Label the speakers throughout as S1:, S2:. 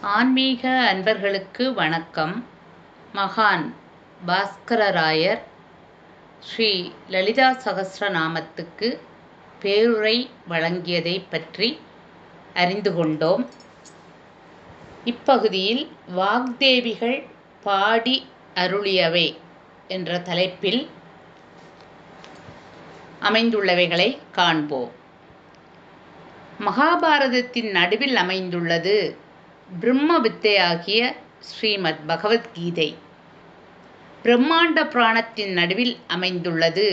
S1: ஆன்மீக அன்பர்களுக்கு வணக்கம். மகான் பாஸ்கரராயர் ஸ்ரீ லலிதா சகஸ்ரநாமத்துக்கு பேருரை வழங்கியதை பற்றி அறிந்து கொண்டோம். இப்பகுதியில் வாக்தேவிகள் பாடி அருளியவை என்ற தலைப்பில் அமைந்துள்ளவைகளை காண்போம். மகாபாரதத்தின் நடுவில் அமைந்துள்ளது பிரம்ம வித்தையாகிய ஸ்ரீமத் பகவத்கீதை. பிரம்மாண்ட புராணத்தின் நடுவில் அமைந்துள்ளது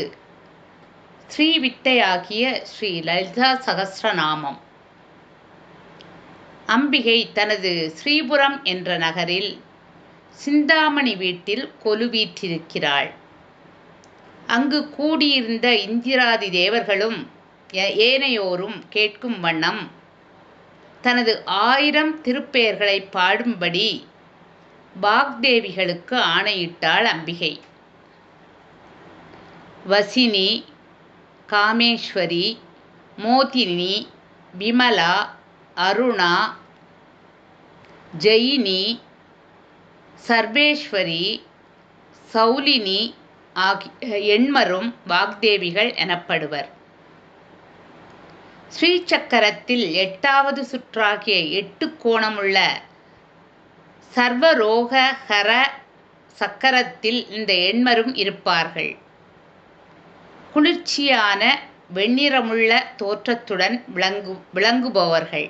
S1: ஸ்ரீவித்தையாகிய ஸ்ரீ லலிதா சகஸ்ரநாமம். அம்பிகை தனது ஸ்ரீபுரம் என்ற நகரில் சிந்தாமணி வீட்டில் கொலுவீற்றிருக்கிறாள். அங்கு கூடியிருந்த இந்திராதி தேவர்களும் ஏனையோரும் கேட்கும் வண்ணம் தனது 1000 திருப்பெயர்களை பாடும்படி வாக்தேவிகளுக்கு ஆணையிட்டாள் அம்பிகை. வசினி, காமேஸ்வரி, மோதினி, விமலா, அருணா, ஜெயினி, சர்வேஸ்வரி, சௌலினி ஆகிய எண்மரும் வாக்தேவிகள் எனப்படுவர். ஸ்ரீசக்கரத்தில் 8வது சுற்றாகிய 8 கோணமுள்ள சர்வரோக ஹர சக்கரத்தில் இந்த எண்மரும் இருப்பார்கள். குளிர்ச்சியான வெண்ணிறமுள்ள தோற்றத்துடன் விளங்குபவர்கள்.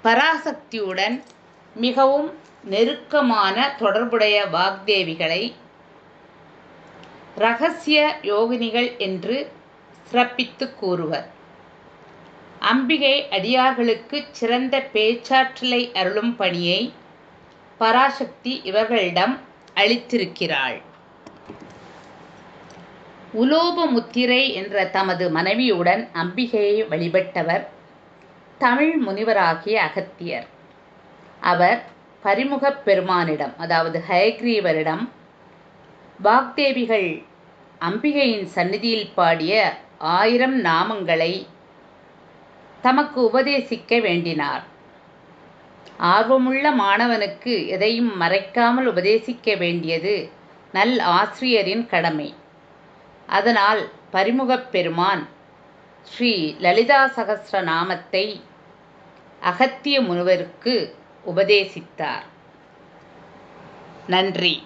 S1: பராசக்தியுடன் மிகவும் நெருக்கமான தொடர்புடைய வாக்தேவிகளை இரகசிய யோகினிகள் என்று சிறப்பித்து கூறுவர். அம்பிகை அடியார்களுக்கு சிறந்த பேச்சாற்றலை அருளும் பணியை பராசக்தி இவர்களிடம் அளித்திருக்கிறாள். உலோபமுத்திரை என்ற தமது மனைவியுடன் அம்பிகையை வழிபட்டவர் தமிழ் முனிவராகிய அகத்தியர். அவர் பரிமுகப் பெருமானிடம், அதாவது ஹயக்ரீவரிடம், வாக்தேவிகள் அம்பிகையின் சந்நிதியில் பாடிய 1000 நாமங்களை தமக்கு உபதேசிக்க வேண்டினார். ஆர்வமுள்ள மாணவனுக்கு எதையும் மறைக்காமல் உபதேசிக்க வேண்டியது நல் ஆசிரியரின் கடமை. அதனால் பரிமுகப் பெருமான் ஸ்ரீ லலிதா சகஸ்ரநாமத்தை அகத்திய முனிவருக்கு உபதேசித்தார். நன்றி.